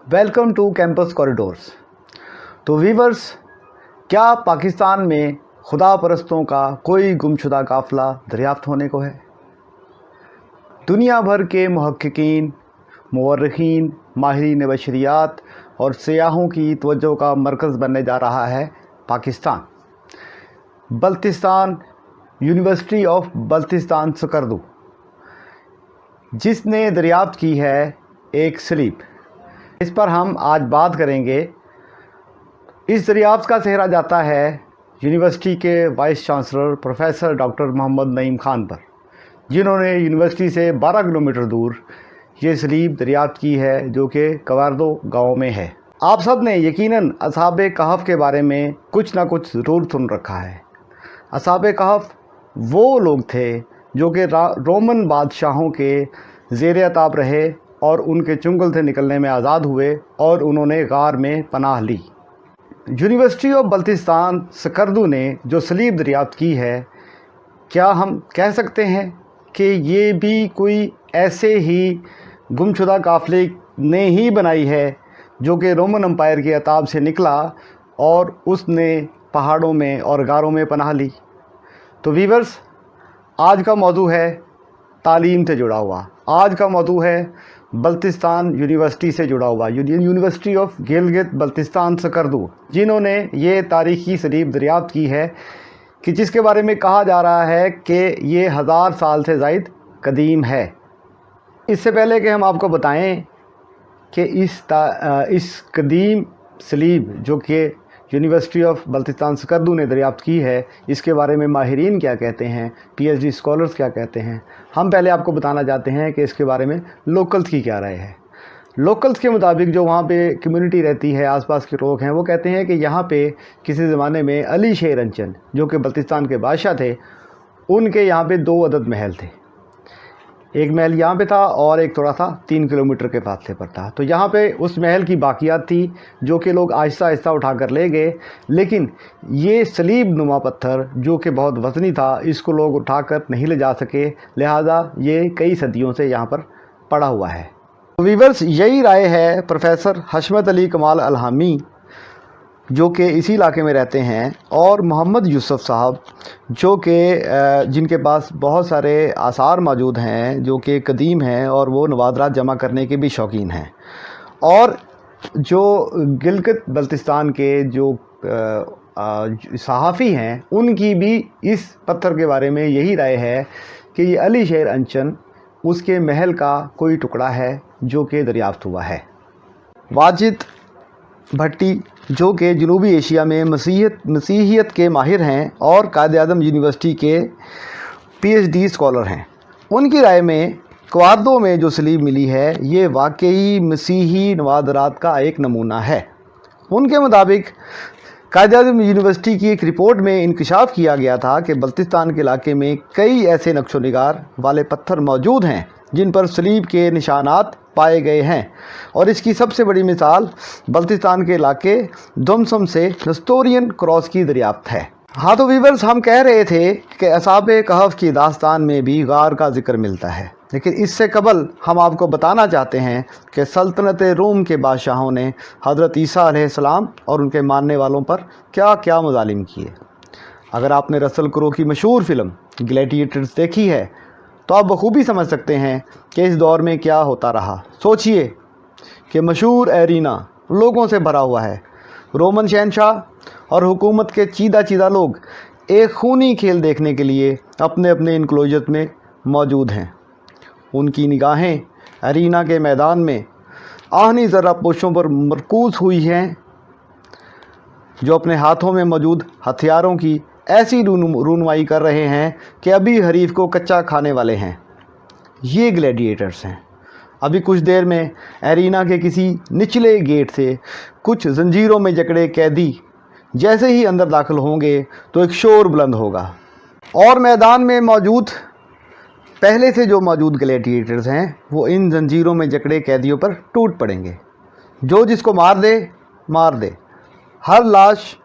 Welcome to campus corridors. तो viewers, क्या पाकिस्तान में खुदा परस्तों का कोई गुमशुदा काफ़िला दरियाफ्त होने को है? दुनिया भर के मुहक्किकीन, मुवर्रिखीन, माहिरीन बशरियात और सियाहों की तवज्जो का मरकज़ बनने जा रहा है पाकिस्तान। बल्तिस्तान यूनिवर्सिटी ऑफ बल्तिस्तान सकर्दू, जिसने दरियाफ्त की है एक स्लीप। इस पर हम आज बात करेंगे। इस दरियाफ्त का सेहरा जाता है यूनिवर्सिटी के vice chancellor professor doctor Mohammad Naeem Khan पर, जिन्होंने यूनिवर्सिटी से 12 किलोमीटर दूर ये स्लीप दरियाफ्त की है, जो कि कवारदो गांव में है। आप सब ने यकीनन असहाबे कहफ के बारे में कुछ ना कुछ ज़रूर सुन रखा है। असहाबे कहफ वो लोग थे जो कि रोमन बादशाहों के ज़ेर अताब रहे और उनके चुंगल से निकलने में आज़ाद हुए और उन्होंने गार में पनाह ली। यूनिवर्सिटी ऑफ बल्तिस्तान सकर्दू ने जो स्लीप दरियाफ्त की है, क्या हम कह सकते हैं कि ये भी कोई ऐसे ही गुमशुदा काफ़िले ने ही बनाई है जो कि रोमन एम्पायर के अताब से निकला और उसने पहाड़ों में और गारों में पनाह ली? तो वीवर्स, आज का मौजू है तालीम से जुड़ा हुआ। आज का मौजू है बल्तिस्तान यूनिवर्सिटी से जुड़ा हुआ, यूनिवर्सिटी ऑफ गिलगित बल्तिस्तान सकर्दू, जिन्होंने ये तारीख़ी स्लीप दरियाफ्त की है कि जिसके बारे में कहा जा रहा है कि ये 1000 साल से ज़ायद कदीम है। इससे पहले कि हम आपको बताएं कि इस कदीम स्लीप जो कि यूनिवर्सिटी ऑफ बल्तिस्तान सकर्दू ने दरियाफ्त की है, इसके बारे में माहिरीन क्या कहते हैं, पीएचडी स्कॉलर्स क्या कहते हैं, हम पहले आपको बताना चाहते हैं कि इसके बारे में लोकल्स की क्या राय है। लोकल्स के मुताबिक जो वहाँ पे कम्युनिटी रहती है, आसपास के लोग हैं, वो कहते हैं कि यहाँ पे किसी ज़माने में अली शेर अंचन, जो कि बल्तिस्तान के बादशाह थे, उनके यहाँ पे 2 अदद महल थे। एक महल यहाँ पे था और एक थोड़ा सा 3 किलोमीटर के फासले पर था। तो यहाँ पे उस महल की बाकियात थी जो कि लोग आहिस्ता आहिस्ता उठा कर ले गए, लेकिन ये सलीब नुमा पत्थर जो कि बहुत वज़नी था, इसको लोग उठाकर नहीं ले जा सके, लिहाजा ये कई सदियों से यहाँ पर पड़ा हुआ है। तो वीवर्स, यही राय है प्रोफेसर हशमत अली कमाल अलहामी, जो कि इसी इलाके में रहते हैं, और मोहम्मद यूसुफ साहब, जो कि जिनके पास बहुत सारे आसार मौजूद हैं जो कि कदीम हैं और वो नवादरात जमा करने के भी शौकीन हैं। और जो गिलगित बल्तिस्तान के जो सहाफ़ी हैं, उनकी भी इस पत्थर के बारे में यही राय है कि ये अली शेर अंचन उसके महल का कोई टुकड़ा है जो कि दरियाफ्त हुआ है। वाजिद भट्टी, जो कि जनूबी एशिया में मसीहियत के माहिर हैं और कायद-ए-आज़म यूनिवर्सिटी के पीएचडी स्कॉलर हैं, उनकी राय में कवारदो में जो स्लीब मिली है, ये वाकई मसीही नवादरात का एक नमूना है। उनके मुताबिक कायद-ए-आज़म यूनिवर्सिटी की एक रिपोर्ट में इंकशाफ किया गया था कि बल्तिस्तान के इलाके में कई ऐसे नक्शो निगार वाले पत्थर मौजूद हैं जिन पर सलीब के निशानात पाए गए हैं, और इसकी सबसे बड़ी मिसाल बल्तिस्तान के इलाके दुमसम से नस्तोरियन क्रॉस की दरियाफ्त है। हाँ, तो वीवर्स, हम कह रहे थे कि असहाबे कहफ की दास्तान में भी गार का जिक्र मिलता है, लेकिन इससे कबल हम आपको बताना चाहते हैं कि सल्तनत रूम के बादशाहों ने हज़रत ईसा अलैहिस्सलाम और उनके मानने वालों पर क्या क्या मज़ालिम किए। अगर आपने रसल क्रो की मशहूर फ़िल्म ग्लैडिएटर्स देखी है तो आप बखूबी समझ सकते हैं कि इस दौर में क्या होता रहा। सोचिए कि मशहूर एरिना लोगों से भरा हुआ है। रोमन शहनशाह और हुकूमत के चीदा लोग एक खूनी खेल देखने के लिए अपने अपने इनक्लोजर में मौजूद हैं। उनकी निगाहें एरिना के मैदान में आहनी ज़रा पोशों पर मरकूज़ हुई हैं, जो अपने हाथों में मौजूद हथियारों की ऐसी रूनुमाई कर रहे हैं कि अभी हरीफ को कच्चा खाने वाले हैं। ये ग्लैडिएटर्स हैं। अभी कुछ देर में एरिना के किसी निचले गेट से कुछ जंजीरों में जकड़े कैदी जैसे ही अंदर दाखिल होंगे तो एक शोर बुलंद होगा और मैदान में मौजूद पहले से जो मौजूद ग्लैडिएटर्स हैं वो इन जंजीरों में जकड़े कैदियों पर टूट पड़ेंगे। जो जिसको मार दे। हर लाश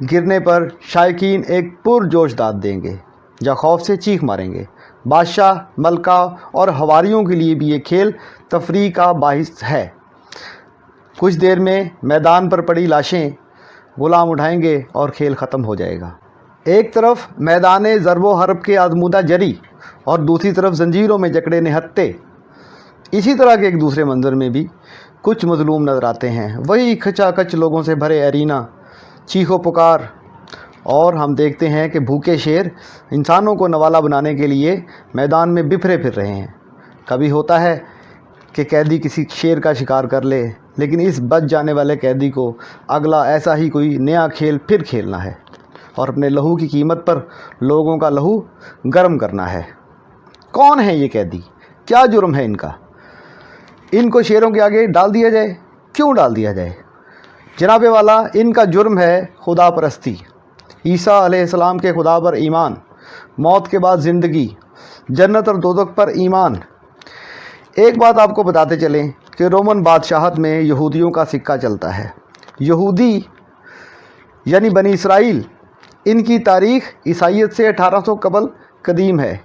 गिरने पर शायकीन एक पुरजोश दाद देंगे या खौफ से चीख मारेंगे। बादशाह, मलका और हवारियों के लिए भी ये खेल तफरीह का बाहिस है। कुछ देर में मैदान पर पड़ी लाशें गुलाम उठाएंगे और खेल ख़त्म हो जाएगा। एक तरफ मैदान ज़रबो हरब के आज़मूदा जरी और दूसरी तरफ जंजीरों में जकड़े निहत्ते। इसी तरह के एक दूसरे मंज़र में भी कुछ मज़लूम नज़र आते हैं। वही खचाखच लोगों से भरे एरीना, चीखो पुकार, और हम देखते हैं कि भूखे शेर इंसानों को नवाला बनाने के लिए मैदान में बिखरे फिर रहे हैं। कभी होता है कि कैदी किसी शेर का शिकार कर ले, लेकिन इस बच जाने वाले कैदी को अगला ऐसा ही कोई नया खेल फिर खेलना है और अपने लहू की कीमत पर लोगों का लहू गर्म करना है। कौन है ये कैदी? क्या जुर्म है इनका? इनको शेरों के आगे डाल दिया जाए? क्यों डाल दिया जाए? जनाबे वाला, इनका जुर्म है खुदा परस्ती, ईसा अलैहिस्सलाम के खुदा पर ईमान, मौत के बाद ज़िंदगी, जन्नत और दोज़ख पर ईमान। एक बात आपको बताते चलें कि रोमन बादशाहत में यहूदियों का सिक्का चलता है। यहूदी यानी बनी इसराइल, इनकी तारीख़ ईसाइयत से 1800 कबल कदीम है।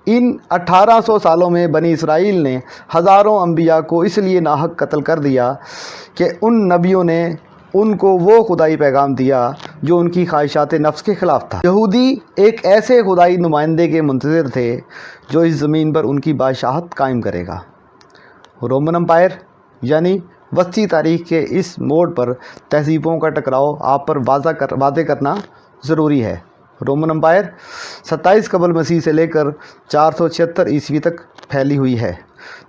इन 1800 सालों में बनी इसराइल ने हज़ारों अंबिया को इसलिए नाहक कत्ल कर दिया कि उन नबियों ने उनको वो खुदाई पैगाम दिया जो उनकी ख्वाहिशात नफ्स के ख़िलाफ़ था। यहूदी एक ऐसे खुदाई नुमाइंदे के मुंतज़िर थे जो इस ज़मीन पर उनकी बादशाहत कायम करेगा। रोमन एम्पायर यानी वस्ती तारीख़ के इस मोड़ पर तहज़ीबों का टकराव आप पर वाज़े करना ज़रूरी है। रोमन एम्पायर 27 कबल मसीह से लेकर 476 ईस्वी तक फैली हुई है,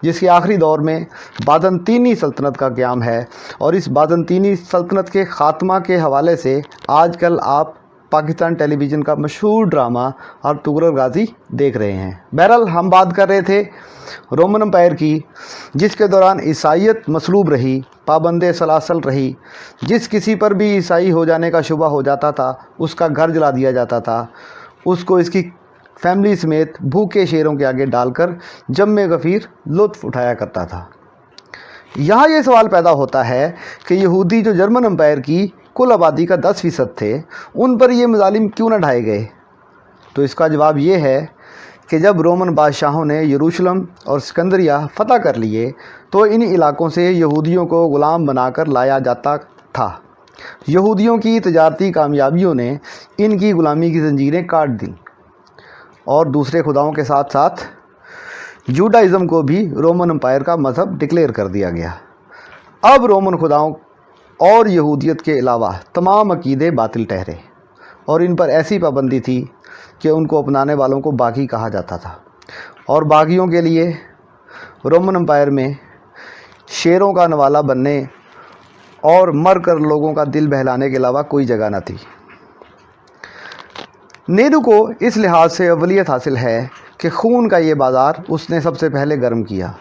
जिसके आखिरी दौर में बाज़ंतीनी सल्तनत का क़याम है। और इस बाज़ंतीनी सल्तनत के ख़ात्मा के हवाले से आजकल आप पाकिस्तान टेलीविज़न का मशहूर ड्रामा और तुगलक गाज़ी देख रहे हैं। बहरहाल हम बात कर रहे थे रोमन एम्पायर की, जिसके दौरान ईसाइयत मसलूब रही, पाबंदे सलासल रही। जिस किसी पर भी ईसाई हो जाने का शुबा हो जाता था उसका घर जला दिया जाता था, उसको इसकी फैमिली समेत भूखे शेरों के आगे डालकर जम्मे गफ़ीर लुत्फ़ उठाया करता था। यहाँ ये सवाल पैदा होता है कि यहूदी जो जर्मन एम्पायर की कुल आबादी का 10% थे, उन पर ये मज़ालिम क्यों न ढाए गए? तो इसका जवाब ये है कि जब रोमन बादशाहों ने यरूशलेम और सिकंदरिया फ़तह कर लिए तो इन इलाकों से यहूदियों को ग़ुलाम बनाकर लाया जाता था। यहूदियों की तजारती कामयाबियों ने इनकी ग़ुलामी की ज़ंजीरें काट दी और दूसरे खुदाओं के साथ साथ जूडाइज़म को भी रोमन एम्पायर का मज़हब डिक्लेयर कर दिया गया। अब रोमन खुदाओं और यहूदियत के अलावा तमाम अकीदे बातिल ठहरे और इन पर ऐसी पाबंदी थी कि उनको अपनाने वालों को बागी कहा जाता था। और बागियों के लिए रोमन एम्पायर में शेरों का नवाला बनने और मर कर लोगों का दिल बहलाने के अलावा कोई जगह न थी। नेहरू को इस लिहाज से अव्वलियत हासिल है कि खून का ये बाज़ार उसने सबसे पहले गर्म किया।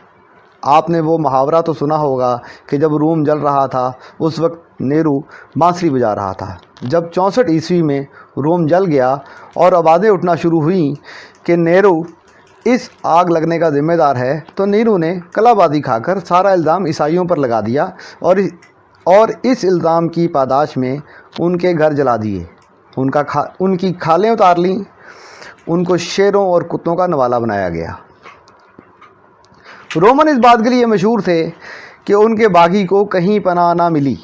आपने वो मुहावरा तो सुना होगा कि जब रोम जल रहा था उस वक्त नेहरू बांसुरी बजा रहा था। जब 64 ईस्वी में रोम जल गया और आवाज़ें उठना शुरू हुई कि नेहरू इस आग लगने का ज़िम्मेदार है, तो नेहरू ने कलाबाजी खाकर सारा इल्ज़ाम ईसाइयों पर लगा दिया और इस इल्ज़ाम की पादाश में उनके घर जला दिए, उनकी खालें उतार लीं, उनको शेरों और कुत्तों का नवाला बनाया गया। रोमन इस बात के लिए मशहूर थे कि उनके बागी को कहीं पनाह ना मिली,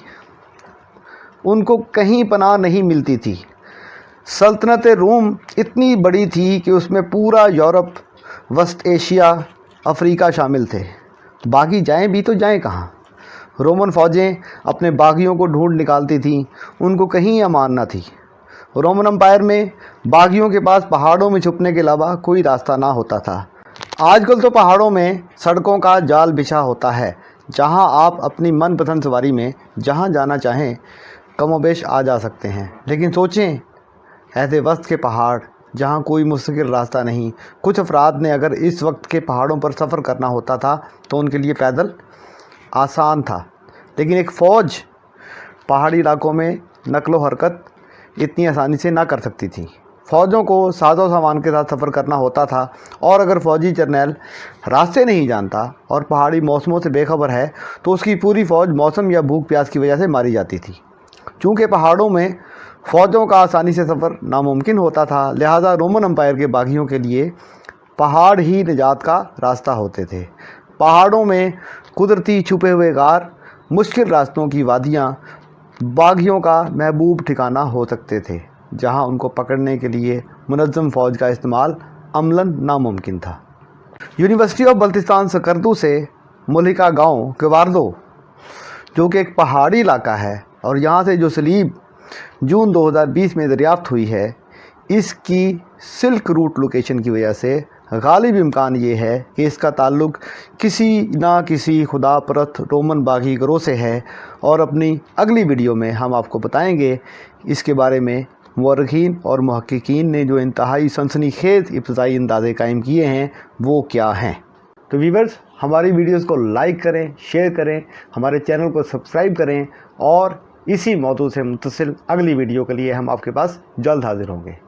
उनको कहीं पनाह नहीं मिलती थी। सल्तनत रोम इतनी बड़ी थी कि उसमें पूरा यूरोप, वस्त एशिया, अफ्रीका शामिल थे। बागी जाएं भी तो जाएं कहाँ? रोमन फ़ौजें अपने बागियों को ढूंढ निकालती थीं, उनको कहीं अमान न थी। रोमन एम्पायर में बागियों के पास पहाड़ों में छुपने के अलावा कोई रास्ता ना होता था। आजकल तो पहाड़ों में सड़कों का जाल बिछा होता है, जहां आप अपनी मनपसंद सवारी में जहां जाना चाहें कमोबेश आ जा सकते हैं। लेकिन सोचें, ऐसे वक्त के पहाड़ जहां कोई मुस्तकिल रास्ता नहीं। कुछ अफराद ने अगर इस वक्त के पहाड़ों पर सफ़र करना होता था तो उनके लिए पैदल आसान था, लेकिन एक फ़ौज पहाड़ी इलाकों में नकलो हरकत इतनी आसानी से ना कर सकती थी। फ़ौजों को साजो सामान के साथ सफ़र करना होता था और अगर फ़ौजी जर्नैल रास्ते नहीं जानता और पहाड़ी मौसमों से बेखबर है तो उसकी पूरी फ़ौज मौसम या भूख प्यास की वजह से मारी जाती थी। चूँकि पहाड़ों में फ़ौजों का आसानी से सफ़र नामुमकिन होता था, लिहाजा रोमन एम्पायर के बागियों के लिए पहाड़ ही निजात का रास्ता होते थे। पहाड़ों में कुदरती छुपे हुए गार मुश्किल रास्तों की वादियाँ बागियों का महबूब ठिकाना हो सकते थे, जहां उनको पकड़ने के लिए मुनज़्ज़म फ़ौज का इस्तेमाल अमलन नामुमकिन था। यूनिवर्सिटी ऑफ बल्तिस्तान सकर्दू से मुल्हिका गांव केवार्दो, जो कि एक पहाड़ी इलाका है, और यहाँ से जो सलीब जून 2020 में दरियाफ़्त हुई है, इसकी सिल्क रूट लोकेशन की वजह से गालिब इम्कान ये है कि इसका ताल्लुक़ किसी ना किसी खुदा परस्त रोमन बागी गिरोह से है। और अपनी अगली वीडियो में हम आपको बताएंगे इसके बारे में मुअर्रिखीन और मुहक्किकीन ने जो इंतहाई सनसनीखेज़ इब्तिदाई अंदाज़े कायम किए हैं वो क्या हैं। तो व्यूअर्स, हमारी वीडियोज़ को लाइक करें, शेयर करें, हमारे चैनल को सब्सक्राइब करें, और इसी मौजू से मुतसिल अगली वीडियो के लिए हम आपके पास जल्द हाजिर होंगे।